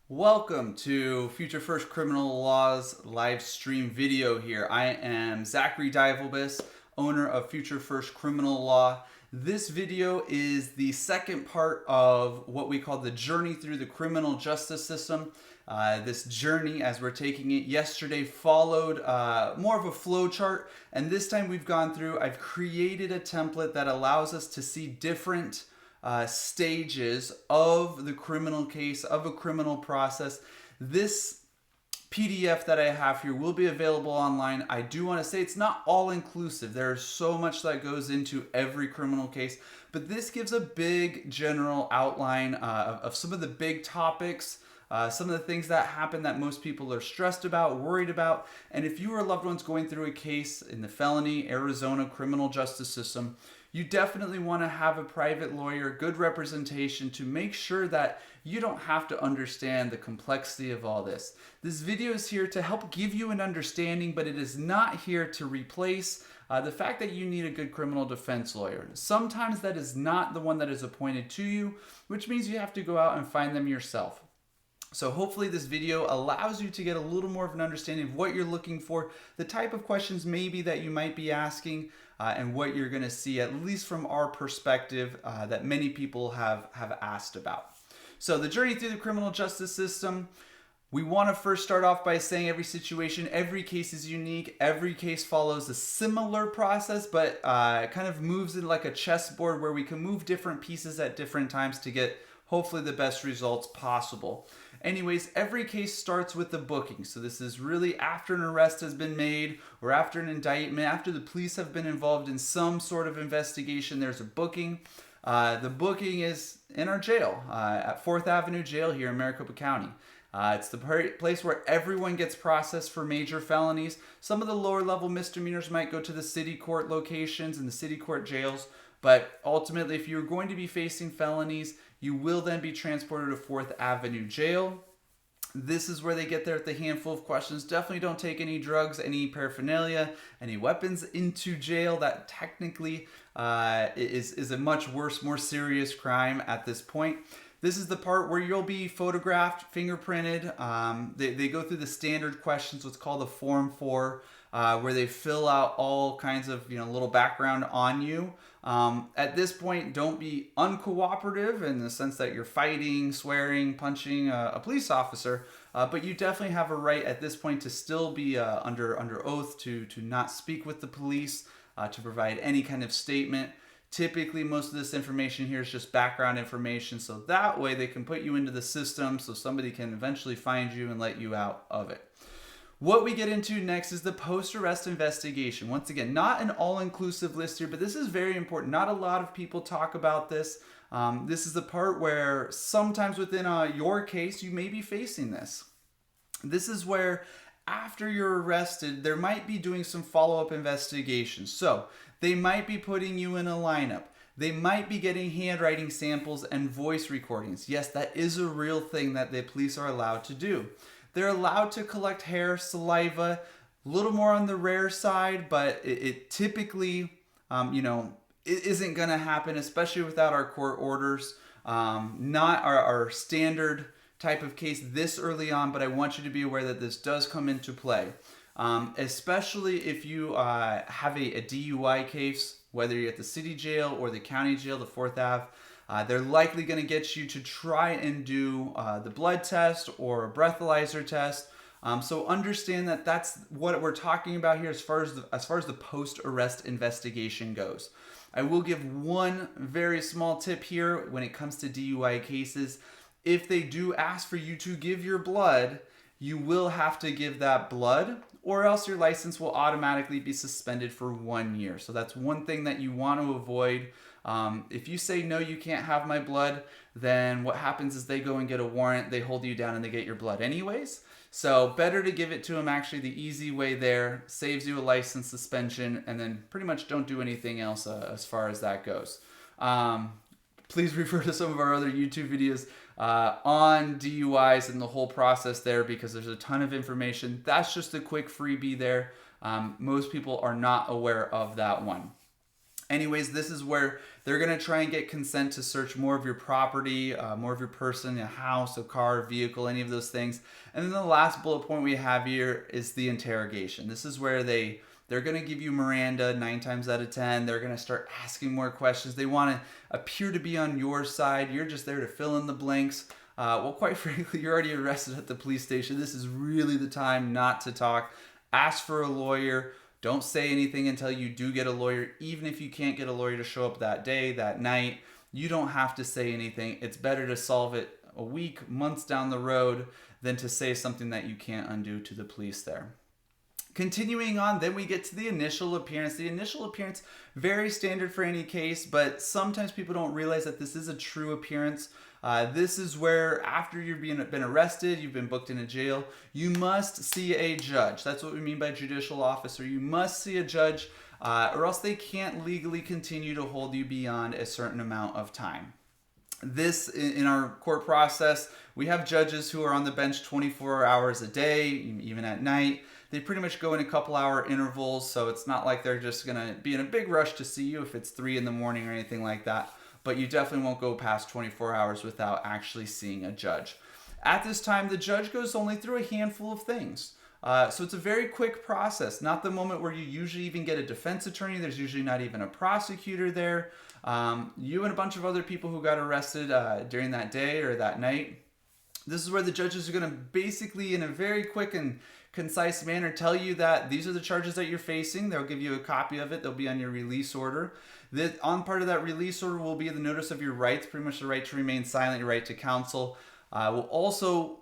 Welcome to Future First Criminal Law's live stream video here. I am Zachary Divelbiss, owner of Future First Criminal Law. This video is the second part of what we call the journey through the criminal justice system. This journey, as we're taking it yesterday, followed more of a flow chart, and this time I've created a template that allows us to see different stages of the criminal case, of a criminal process. This PDF that I have here will be available online. I do want to say it's not all inclusive. There's so much that goes into every criminal case, but this gives a big general outline of some of the big topics, some of the things that happen that most people are stressed about, worried about. And if you or loved ones going through a case in the felony Arizona criminal justice system, you definitely want to have a private lawyer, good representation to make sure that you don't have to understand the complexity of all this. This video is here to help give you an understanding, but it is not here to replace the fact that you need a good criminal defense lawyer. Sometimes that is not the one that is appointed to you, which means you have to go out and find them yourself. So hopefully this video allows you to get a little more of an understanding of what you're looking for, the type of questions maybe that you might be asking, and what you're going to see, at least from our perspective, that many people have asked about. So the journey through the criminal justice system, we want to first start off by saying every situation, every case is unique. Every case follows a similar process, but kind of moves in like a chessboard where we can move different pieces at different times to get hopefully the best results possible. Anyways, every case starts with the booking. So this is really after an arrest has been made or after an indictment, after the police have been involved in some sort of investigation, there's a booking. The booking is in our jail, at 4th Avenue Jail here in Maricopa County. It's the place where everyone gets processed for major felonies. Some of the lower level misdemeanors might go to the city court locations and the city court jails. But ultimately, if you're going to be facing felonies, you will then be transported to 4th Avenue Jail. This is where they get there with a handful of questions. Definitely don't take any drugs, any paraphernalia, any weapons into jail. That technically is a much worse, more serious crime at this point. This is the part where you'll be photographed, fingerprinted. They go through the standard questions, what's called the Form 4, where they fill out all kinds of little background on you. At this point, don't be uncooperative in the sense that you're fighting, swearing, punching a police officer, but you definitely have a right at this point to still be under oath to not speak with the police, to provide any kind of statement. Typically, most of this information here is just background information, so that way they can put you into the system so somebody can eventually find you and let you out of it. What we get into next is the post-arrest investigation. Once again, not an all-inclusive list here, but this is very important. Not a lot of people talk about this. This is the part where sometimes within your case, you may be facing this. This is where after you're arrested, there might be doing some follow-up investigations. So they might be putting you in a lineup. They might be getting handwriting samples and voice recordings. Yes, that is a real thing that the police are allowed to do. They're allowed to collect hair, saliva, a little more on the rare side, but it typically, it isn't going to happen, especially without our court orders. Not our standard type of case this early on, but I want you to be aware that this does come into play. Especially if you have a DUI case, whether you're at the city jail or the county jail, the 4th Ave. They're likely going to get you to try and do the blood test or a breathalyzer test. So understand that that's what we're talking about here as far as the post-arrest investigation goes. I will give one very small tip here when it comes to DUI cases. If they do ask for you to give your blood, you will have to give that blood, or else your license will automatically be suspended for 1 year. So that's one thing that you want to avoid. If you say, no, you can't have my blood, then what happens is they go and get a warrant, they hold you down, and they get your blood anyways. So better to give it to them actually the easy way there, saves you a license suspension, and then pretty much don't do anything else as far as that goes. Please refer to some of our other YouTube videos on DUIs and the whole process there, because there's a ton of information. That's just a quick freebie there. Most people are not aware of that one. Anyways, this is where they're going to try and get consent to search more of your property, more of your person, a house, a car, a vehicle, any of those things. And then the last bullet point we have here is the interrogation. This is where they're going to give you Miranda 9 times out of 10. They're going to start asking more questions. They want to appear to be on your side. You're just there to fill in the blanks. Well, quite frankly, you're already arrested at the police station. This is really the time not to talk. Ask for a lawyer. Don't say anything until you do get a lawyer. Even if you can't get a lawyer to show up that day, that night, you don't have to say anything. It's better to solve it a week, months down the road than to say something that you can't undo to the police there. Continuing on, then we get to the initial appearance. The initial appearance, very standard for any case, but sometimes people don't realize that this is a true appearance. This is where after you've been arrested, you've been booked into jail, you must see a judge. That's what we mean by judicial officer. You must see a judge or else they can't legally continue to hold you beyond a certain amount of time. This, in our court process, we have judges who are on the bench 24 hours a day, even at night. They pretty much go in a couple hour intervals, so it's not like they're just going to be in a big rush to see you if it's 3 in the morning or anything like that. But you definitely won't go past 24 hours without actually seeing a judge. At this time, the judge goes only through a handful of things. So it's a very quick process, not the moment where you usually even get a defense attorney. There's usually not even a prosecutor there. You and a bunch of other people who got arrested during that day or that night. This is where the judges are going to basically, in a very quick and concise manner, tell you that these are the charges that you're facing. They'll give you a copy of it. They'll be on your release order. On part of that release order will be the notice of your rights, pretty much the right to remain silent, your right to counsel. Will also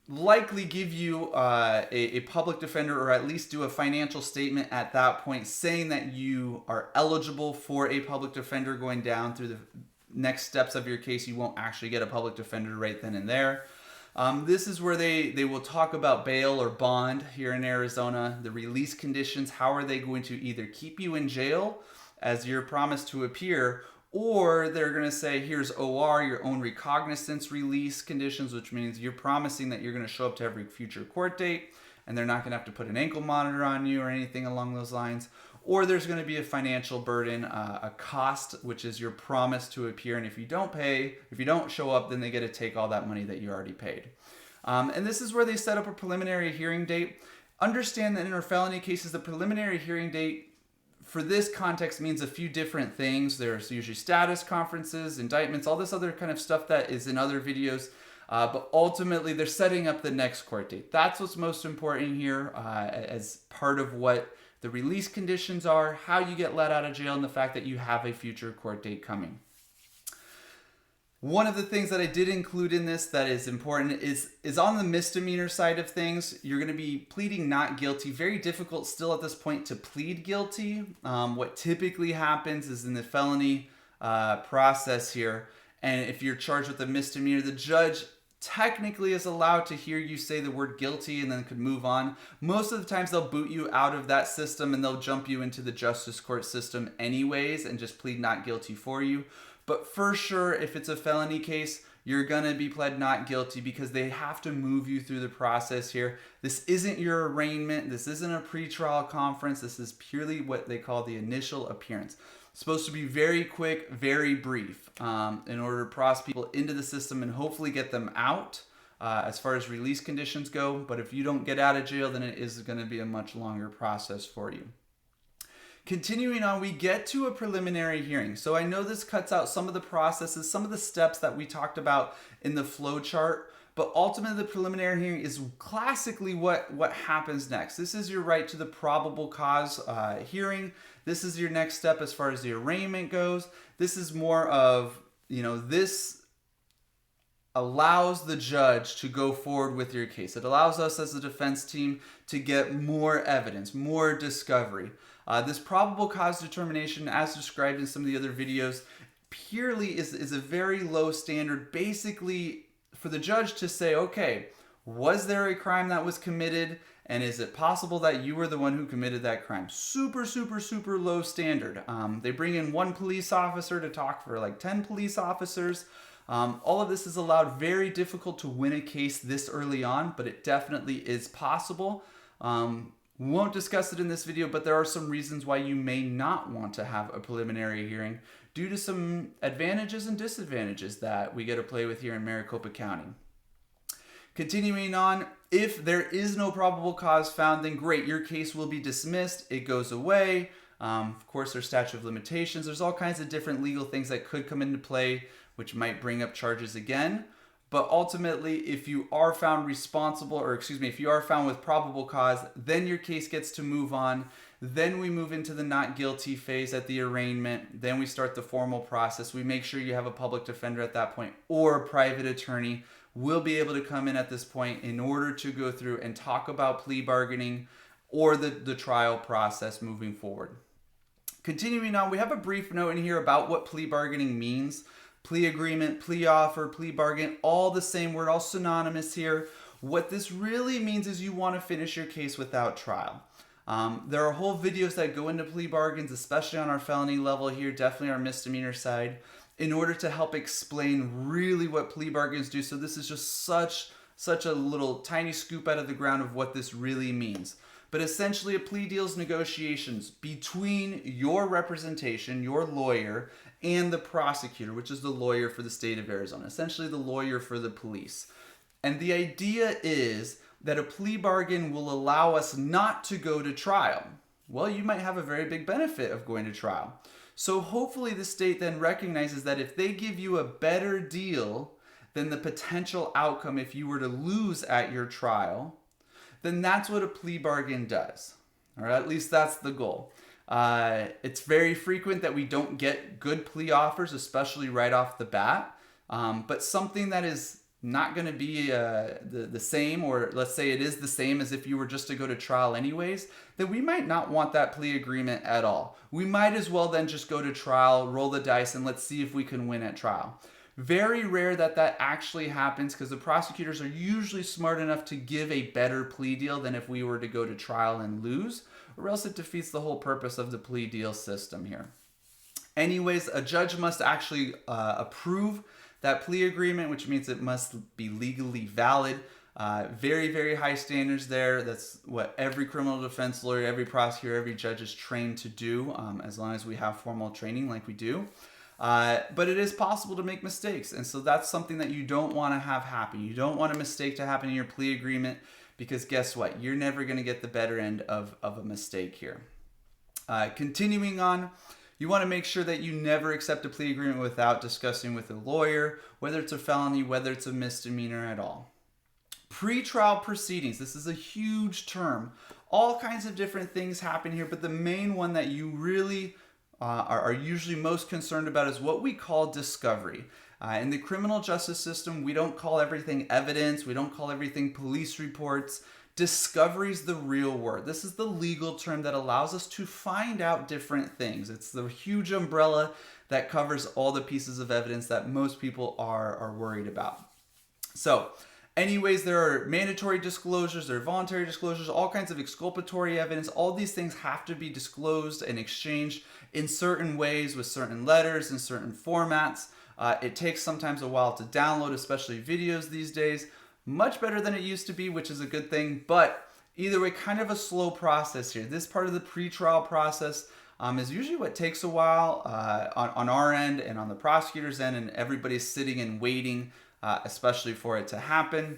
likely give you a public defender, or at least do a financial statement at that point saying that you are eligible for a public defender going down through the next steps of your case. You won't actually get a public defender right then and there. This is where they will talk about bail or bond here in Arizona, the release conditions. How are they going to either keep you in jail as your promise to appear, or they're going to say, here's OR, your own recognizance release conditions, which means you're promising that you're going to show up to every future court date and they're not going to have to put an ankle monitor on you or anything along those lines. Or there's going to be a financial burden, a cost, which is your promise to appear. And if you don't show up, then they get to take all that money that you already paid. And this is where they set up a preliminary hearing date. Understand that in our felony cases, the preliminary hearing date for this context means a few different things. There's usually status conferences, indictments, all this other kind of stuff that is in other videos. But ultimately, they're setting up the next court date. That's what's most important here as part of what the release conditions are, how you get let out of jail, and the fact that you have a future court date coming. One of the things that I did include in this that is important is on the misdemeanor side of things. You're going to be pleading not guilty. Very difficult still at this point to plead guilty. What typically happens is in the felony process here, and if you're charged with a misdemeanor, the judge technically is allowed to hear you say the word guilty and then could move on. Most of the times they'll boot you out of that system and they'll jump you into the justice court system anyways and just plead not guilty for you. But for sure, if it's a felony case, you're going to be pled not guilty because they have to move you through the process here. This isn't your arraignment. This isn't a pretrial conference. This is purely what they call the initial appearance. It's supposed to be very quick, very brief in order to process people into the system and hopefully get them out as far as release conditions go. But if you don't get out of jail, then it is going to be a much longer process for you. Continuing on, we get to a preliminary hearing. So I know this cuts out some of the processes, some of the steps that we talked about in the flow chart, but ultimately the preliminary hearing is classically what happens next. This is your right to the probable cause hearing. This is your next step as far as the arraignment goes. This is more of, this allows the judge to go forward with your case. It allows us as a defense team to get more evidence, more discovery. This probable cause determination, as described in some of the other videos, purely is a very low standard, basically for the judge to say, okay, was there a crime that was committed, and is it possible that you were the one who committed that crime? Super, super, super low standard. They bring in one police officer to talk for like 10 police officers. All of this is allowed. Very difficult to win a case this early on, but it definitely is possible. Won't discuss it in this video, but there are some reasons why you may not want to have a preliminary hearing due to some advantages and disadvantages that we get to play with here in Maricopa County. Continuing on, if there is no probable cause found, then great, your case will be dismissed. It goes away. Of course, there's statute of limitations. There's all kinds of different legal things that could come into play, which might bring up charges again. But ultimately, if you are found responsible, or if you are found with probable cause, then your case gets to move on. Then we move into the not guilty phase at the arraignment. Then we start the formal process. We make sure you have a public defender at that point or a private attorney will be able to come in at this point in order to go through and talk about plea bargaining or the trial process moving forward. Continuing on, we have a brief note in here about what plea bargaining means. Plea agreement, plea offer, plea bargain, all the same word, all synonymous here. What this really means is you want to finish your case without trial. There are whole videos that go into plea bargains, especially on our felony level here, definitely our misdemeanor side, in order to help explain really what plea bargains do. So this is just such a little tiny scoop out of the ground of what this really means. But essentially, a plea deal is negotiations between your representation, your lawyer, and the prosecutor, which is the lawyer for the state of Arizona, essentially the lawyer for the police. And the idea is that a plea bargain will allow us not to go to trial. Well, you might have a very big benefit of going to trial. So hopefully the state then recognizes that if they give you a better deal than the potential outcome if you were to lose at your trial, then that's what a plea bargain does. Or at least that's the goal. It's very frequent that we don't get good plea offers, especially right off the bat. But something that is not going to be the same, or let's say it is the same as if you were just to go to trial anyways, then we might not want that plea agreement at all. We might as well then just go to trial, roll the dice, and let's see if we can win at trial. Very rare that actually happens because the prosecutors are usually smart enough to give a better plea deal than if we were to go to trial and lose, or else it defeats the whole purpose of the plea deal system here. Anyways, a judge must actually approve that plea agreement, which means it must be legally valid. Very, very high standards there. That's what every criminal defense lawyer, every prosecutor, every judge is trained to do, as long as we have formal training like we do. But it is possible to make mistakes, and so that's something that you don't want to have happen. You don't want a mistake to happen in your plea agreement, because guess what? You're never going to get the better end of a mistake here. Continuing on, you want to make sure that you never accept a plea agreement without discussing with a lawyer, whether it's a felony, whether it's a misdemeanor at all. Pretrial proceedings. This is a huge term. All kinds of different things happen here, but the main one that you really are usually most concerned about is what we call discovery. In the criminal justice system, we don't call everything evidence. We don't call everything police reports. Discovery is the real word. This is the legal term that allows us to find out different things. It's the huge umbrella that covers all the pieces of evidence that most people are worried about. So anyways, there are mandatory disclosures, there are voluntary disclosures, all kinds of exculpatory evidence. All these things have to be disclosed and exchanged in certain ways with certain letters and certain formats. It takes sometimes a while to download, especially videos these days. Much better than it used to be, which is a good thing, but either way, kind of a slow process here. This part of the pretrial process is usually what takes a while on our end and on the prosecutor's end, and everybody's sitting and waiting, especially for it to happen.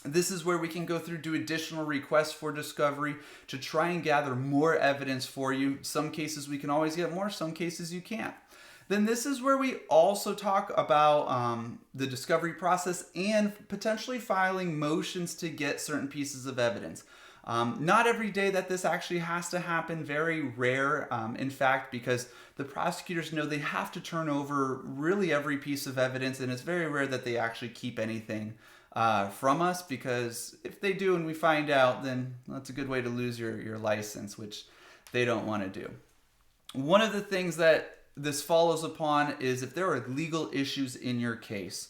This is where we can go through, do additional requests for discovery to try and gather more evidence for you. Some cases we can always get more, some cases you can't. Then this is where we also talk about the discovery process and potentially filing motions to get certain pieces of evidence. Not every day that this actually has to happen, very rare, in fact, because the prosecutors know they have to turn over really every piece of evidence, and it's very rare that they actually keep anything from us, because if they do and we find out, then that's a good way to lose your license, which they don't want to do. One of the things that this follows upon is if there are legal issues in your case.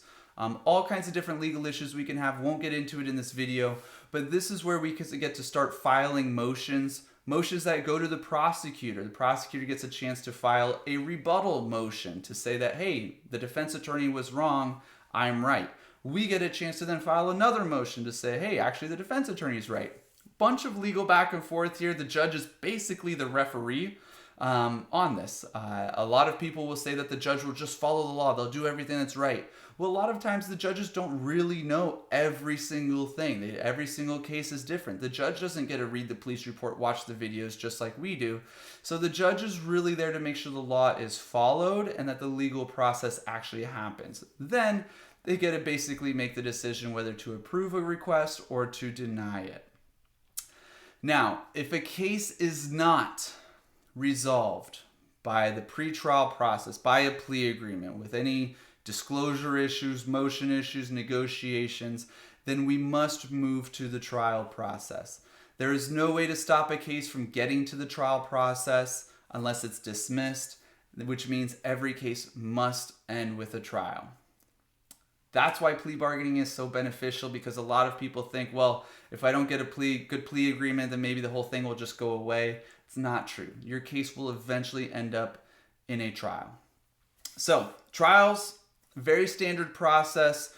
All kinds of different legal issues we can have. Won't get into it in this video, but this is where we get to start filing motions that go to the prosecutor. The prosecutor gets a chance to file a rebuttal motion to say that, hey, the defense attorney was wrong, I'm right. We get a chance to then file another motion to say, hey, actually the defense attorney is right. bunch of legal back and forth here. The judge is basically the referee on this. A lot of people will say that the judge will just follow the law. They'll do everything that's right. Well, a lot of times the judges don't really know every single thing. Every single case is different. The judge doesn't get to read the police report, watch the videos just like we do. So the judge is really there to make sure the law is followed and that the legal process actually happens. Then they get to basically make the decision whether to approve a request or to deny it. Now, if a case is not resolved by the pretrial process, by a plea agreement, with any disclosure issues, motion issues, negotiations, then we must move to the trial process. There is no way to stop a case from getting to the trial process unless it's dismissed, which means every case must end with a trial. That's why plea bargaining is so beneficial, because a lot of people think, well, if I don't get a good plea agreement, then maybe the whole thing will just go away. It's not true. Your case will eventually end up in a trial. So trials, very standard process,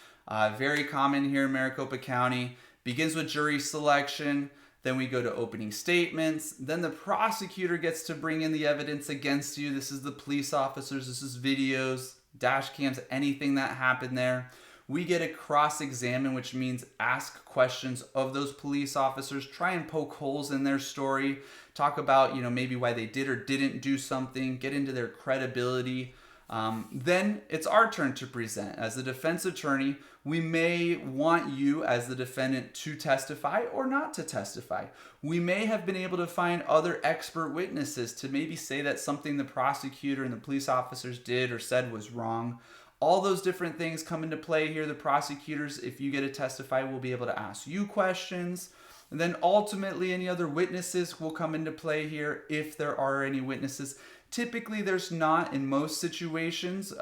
very common here in Maricopa County. Begins with jury selection, then we go to opening statements, then the prosecutor gets to bring in the evidence against you. This is the police officers, this is videos, dash cams, anything that happened there. We get to cross-examine, which means ask questions of those police officers, try and poke holes in their story, talk about, maybe why they did or didn't do something, get into their credibility. Then it's our turn to present. As the defense attorney, we may want you as the defendant to testify or not to testify. We may have been able to find other expert witnesses to maybe say that something the prosecutor and the police officers did or said was wrong. All those different things come into play here. The prosecutors, if you get to testify, will be able to ask you questions. And then ultimately any other witnesses will come into play here if there are any witnesses. Typically there's not in most situations,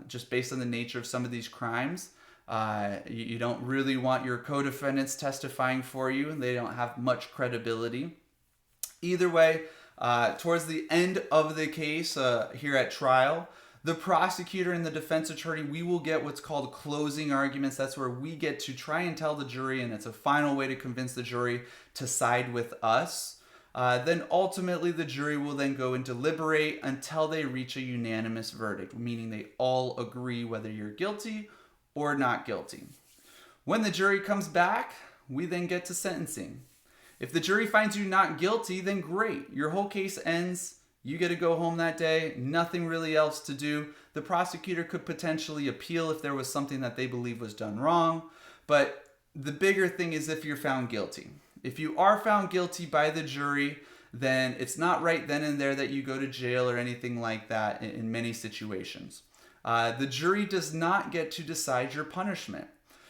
just based on the nature of some of these crimes. You don't really want your co-defendants testifying for you, and they don't have much credibility. Either way, towards the end of the case here at trial, the prosecutor and the defense attorney, we will get what's called closing arguments. That's where we get to try and tell the jury, and it's a final way to convince the jury to side with us. Then ultimately the jury will then go and deliberate until they reach a unanimous verdict, meaning they all agree whether you're guilty or not guilty. When the jury comes back, we then get to sentencing. If the jury finds you not guilty, then great. Your whole case ends. You get to go home that day. Nothing really else to do. The prosecutor could potentially appeal if there was something that they believe was done wrong. But the bigger thing is if you're found guilty. If you are found guilty by the jury, then it's not right then and there that you go to jail or anything like that in many situations. The jury does not get to decide your punishment.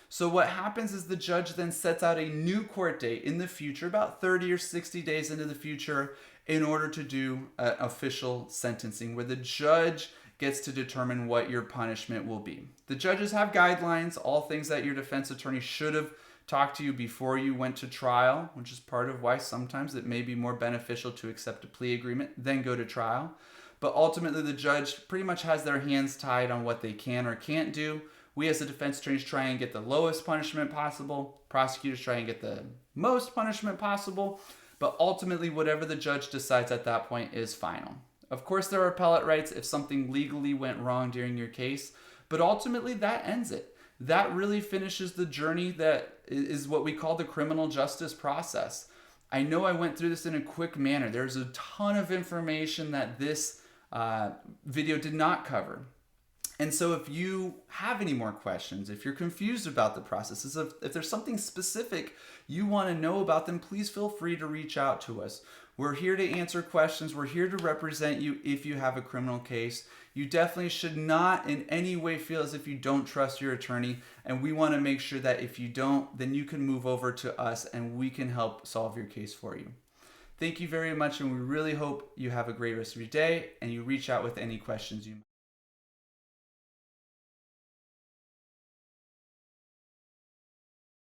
So what happens is the judge then sets out a new court date in the future, about 30 or 60 days into the future, in order to do official sentencing, where the judge gets to determine what your punishment will be. The judges have guidelines, all things that your defense attorney should have talked to you before you went to trial, which is part of why sometimes it may be more beneficial to accept a plea agreement than go to trial. But ultimately the judge pretty much has their hands tied on what they can or can't do. We as the defense attorneys try and get the lowest punishment possible. Prosecutors try and get the most punishment possible. But ultimately, whatever the judge decides at that point is final. Of course, there are appellate rights if something legally went wrong during your case, but ultimately that ends it. That really finishes the journey that is what we call the criminal justice process. I know I went through this in a quick manner. There's a ton of information that this video did not cover. And so if you have any more questions, if you're confused about the processes, if there's something specific you want to know about, then please feel free to reach out to us. We're here to answer questions. We're here to represent you if you have a criminal case. You definitely should not in any way feel as if you don't trust your attorney. And we want to make sure that if you don't, then you can move over to us and we can help solve your case for you. Thank you very much, and we really hope you have a great rest of your day and you reach out with any questions you might.